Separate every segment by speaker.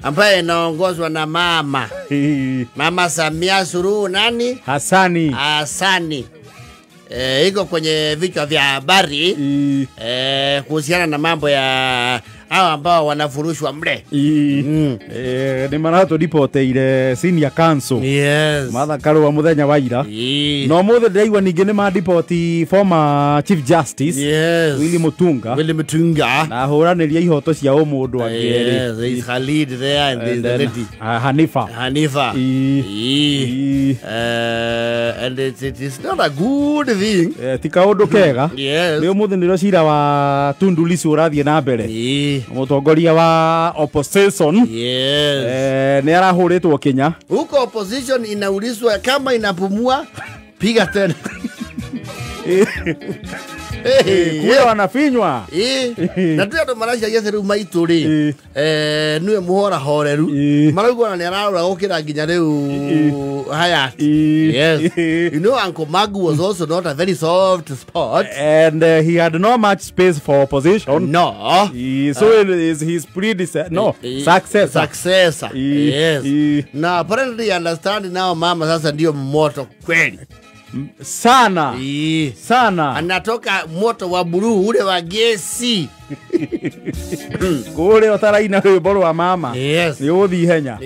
Speaker 1: ambaye inaongozwa na Mama Samia Suluhu nani? Hassani. Iko kwenye vichwa vya habari kuhusiana na mambo ya hao ambao wanafurushwa mle.
Speaker 2: Ni marato dipoteire senior council.
Speaker 1: Yes.
Speaker 2: Matha Karua muthenya wa ira. No muthe ndaigwa ninge ni ma deport former chief justice.
Speaker 1: Yes.
Speaker 2: Willy Mutunga. Na huraniria ihoto cia umundu angeri.
Speaker 1: Yes, there is Khalid there and there is the lady.
Speaker 2: Hanifa.
Speaker 1: And it is not a good thing.
Speaker 2: Tika undu kega.
Speaker 1: Yes.
Speaker 2: Ni umuthe ndiro cira wa Tundu Lissu urathie na mbere. Mutongoria wa opposition.
Speaker 1: Yes.
Speaker 2: Ni arahuritwo Kenya.
Speaker 1: Huko opposition inaulizwa kama inapumua piga tena.
Speaker 2: Kuya wanafinywa.
Speaker 1: Na tuya ndo marasha yetheru maituri. Niwe muhora horeru. Maraugo na ararura gukira nginya riu Hayati. Yes. You know, Uncle Magu was also not a very soft spot.
Speaker 2: And he had no much space for opposition.
Speaker 1: No.
Speaker 2: So is his predecessor. No. Successor.
Speaker 1: Yes. Now apparently understand now Mama sasa ndio moto kweli.
Speaker 2: Sana. Anatoka
Speaker 1: moto wa blue ule wa gesi.
Speaker 2: Kule otaraina rwimbo wa Mama.
Speaker 1: Yes.
Speaker 2: Ni uthi henya.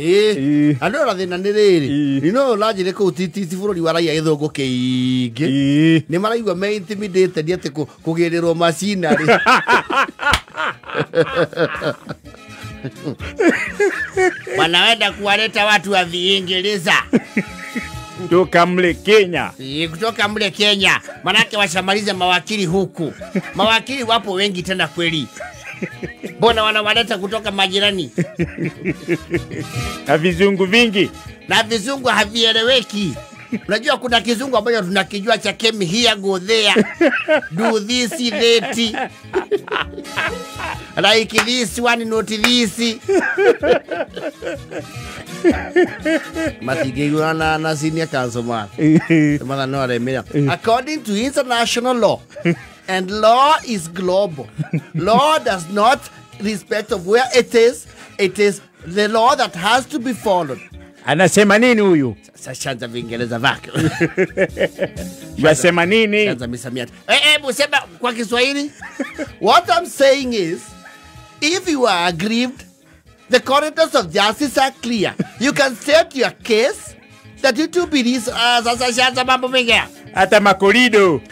Speaker 1: Andora thina ni riri. You know largely ko titi bururi wa raia ithungu kiingi. Ni maraigwa me intimidated ati kugirirwo machinery. Wanaenda kuwaleta watu wa Viingereza.
Speaker 2: Kutoka mle Kenya.
Speaker 1: Manake washamaliza mawakili huku. Mawakili wapo wengi tena kweli. Mbona wanawaleta kutoka majirani?
Speaker 2: Na vizungu vingi.
Speaker 1: Na vizungu havieleweki. Unajua kuna kizungu ambacho tunakijua cha came here go there. Do this that. Like this one not this. Matigeiwa na senior council man. According to international law, and law is global. Law does not respect of where it is the law that has to be followed.
Speaker 2: Anasema nini huyu?
Speaker 1: Sasa Viingereza vake.
Speaker 2: Yasema nini?
Speaker 1: Sasa misamiati. Busema kwa Kiswahili. What I'm saying is, if you are aggrieved, the corridors of justice are clear. You can state your case that you to be this. Sasa shanza mambo mengi.
Speaker 2: Hata makorido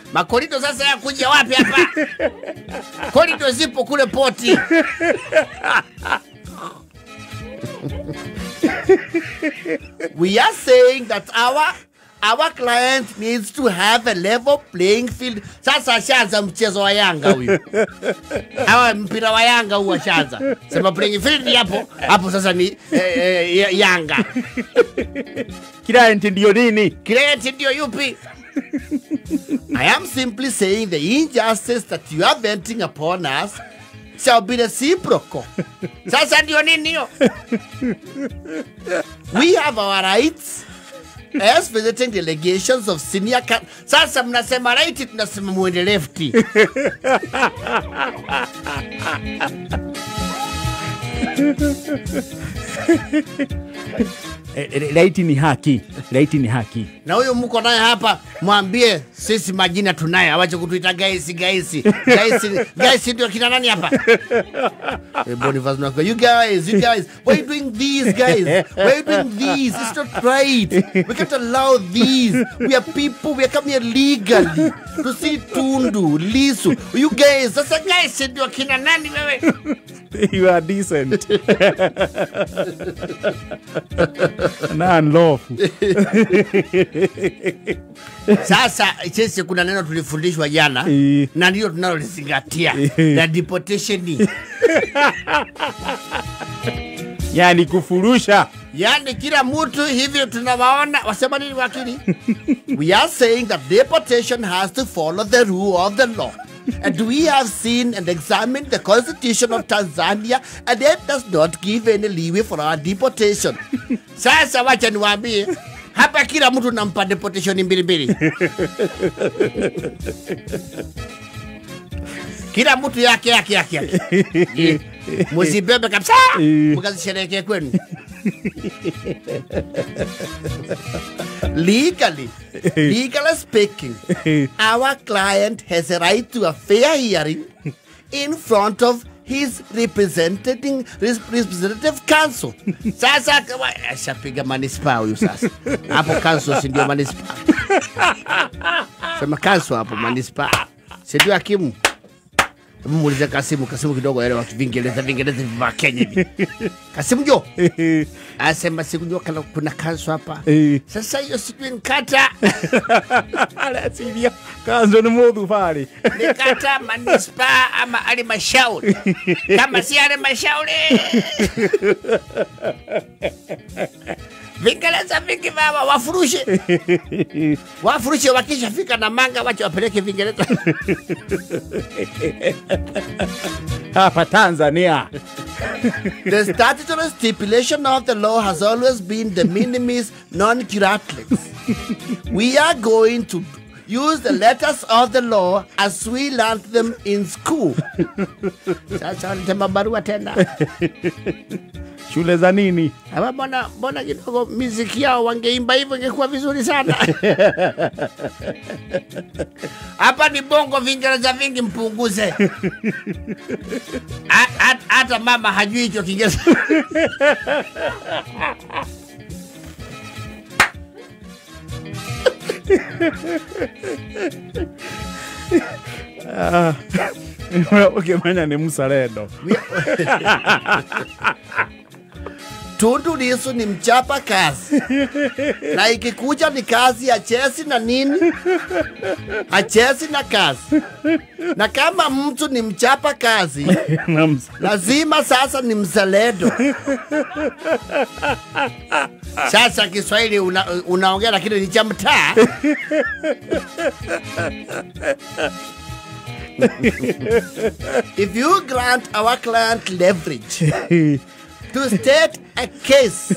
Speaker 1: sasa ya kuja wapi hapa? Korido zipo kule poti. We are saying that our client needs to have a level playing field. Sasa shanza mchezo wa Yanga huyu. Hawa mpira wa Yanga huwa shanza. Sema playing field hapo sasa ni Yanga.
Speaker 2: Client ndio nini?
Speaker 1: Client ndio yupi? I am simply saying the injustice that you are venting upon us shall be reciprocal. Sasa ndio nini hiyo? We have our rights as visiting delegations of senior Sasa mnasema right, tunasema mwende lefty.
Speaker 2: Right ni haki.
Speaker 1: Na huyo mko naye hapa, mwambie sisi majina tunaye, awache kutuita guys. Guys ndio kina nani hapa? Boniface Nako, you guys, why are you doing these guys? Why are you doing these? It's not right. We can't allow these. We are people, we are coming here legally to see Tundu, Lissu. You guys, sasa guys ndio kina nani wewe?
Speaker 2: You are decent. Non-lawful.
Speaker 1: Sasa sisi kuna neno tulifundishwa jana na ndio tunalozingatia na deportation.
Speaker 2: Yani kufurusha.
Speaker 1: Yani kila mtu hivyo tunawaona. Wasema nini wakili? We are saying that deportation has to follow the rule of the law. And we have seen and examined the constitution of Tanzania, and it does not give any leeway for our deportation. Sasa wacha niwaambie, hapa kila mtu nampa deportation mbili. Kila mtu yake. Msibebe kabisa. Mkazisherehekea kwenu. Legally speaking, our client has a right to a fair hearing in front of his representative council. Sasa ashapiga manispa huyu sasa. Hapo council si ndio manispa. Sema council hapo manispa. Si ndio hakimu. Muulize Kasimu kidogo yale watu Vingereza vya Kenya hivi. Kasimu jo. Asema sikujua kana kuna kanso hapa. Sasa hiyo sijui nkata.
Speaker 2: Ala sivyo. Kanso ni modu pale.
Speaker 1: Nikata manispa ama halmashauri. Kama si halmashauri. Vingereza vingi baba wafurushe wakishafika na manga wacha wapeleke Vingereza.
Speaker 2: Hapa Tanzania.
Speaker 1: The statutory stipulation of the law has always been de minimis non curatrix. We are going to use the letters of the law as we learned them in school. Sasa wanatema barua tena.
Speaker 2: Shule za nini?
Speaker 1: Hapa mbona kidogo muziki yao wangeimba hivyo ingekuwa vizuri sana. Hapa ni bongo Vingereza vingi mpunguze. Hata mama hajui hicho Kiingereza.
Speaker 2: Ukimanya ni msalendo.
Speaker 1: Tundu Lissu ni mchapa kazi. Na ikikuja ni kazi ya chesi na nini? Achesi na kazi. Na kama mtu ni mchapa kazi, lazima sasa ni mzalendo. Sasa Kiswahili unaongea lakini ni cha mtaa. If you grant our client leverage to state a case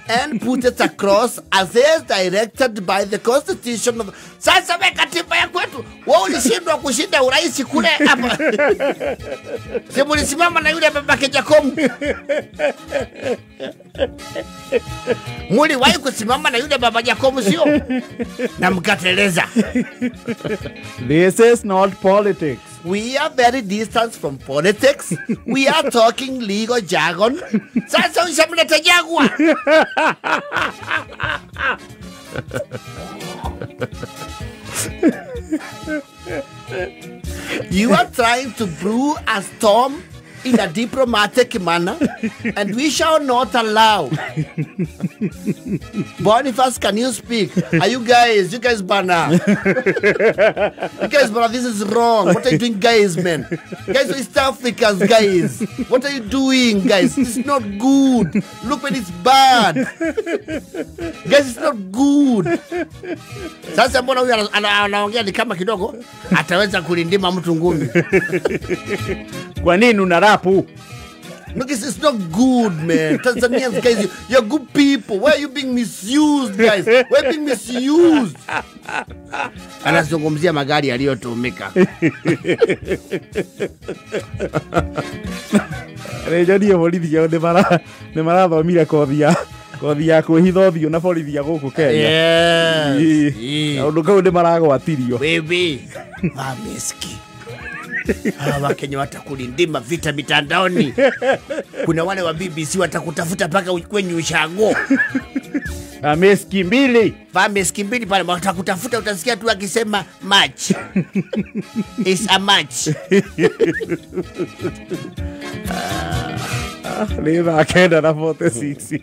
Speaker 1: and put it across as is directed by the Constitution of... Sasa we katiba ya kwetu, wewe ulishindwa kushinda urais kule hapa. Simu ulisimama na yule babake Jacob. Muliwahi kusimama na yule baba Jacob sio? Na mkateleza.
Speaker 2: This is not politics.
Speaker 1: We are very distant from politics. We are talking legal jargon. Sasa ushamleta Jagwa. You are trying to brew a storm in a diplomatic manner, and we shall not allow. Boniface, can you speak? Are you guys banana. You guys, brother, this is wrong. What are you doing, guys, man? Guys, East Africans, guys. What are you doing, guys? This is not good. Look when it's bad. Guys, it's not good. Sasa mbona huyu anaongea ni kama kidogo ataweza kulindima mtu ngumi.
Speaker 2: Kwa nini unarapu?
Speaker 1: Look, it's not good, man. Tanzanians, guys, you're good people. Why are you being misused, guys? Why are you being misused? Anazungumzia magari yaliyotumika.
Speaker 2: Rejodia bolithi yao ne marathomire kothi ya kwĩhithothiũ na borithi ya gũkũ Kenya.
Speaker 1: Yes.
Speaker 2: Ũndũ kau nĩ maragwatirio.
Speaker 1: Wewe, Mameski. Hawa Kenya watakulindima vita mitandaoni. Kuna wale wa BBC watakutafuta paka kwenye ushago.
Speaker 2: Mameski mbili.
Speaker 1: Mameski mbili pale watakutafuta, utasikia tu akisema match. It's a match.
Speaker 2: Ni thaa 9:46.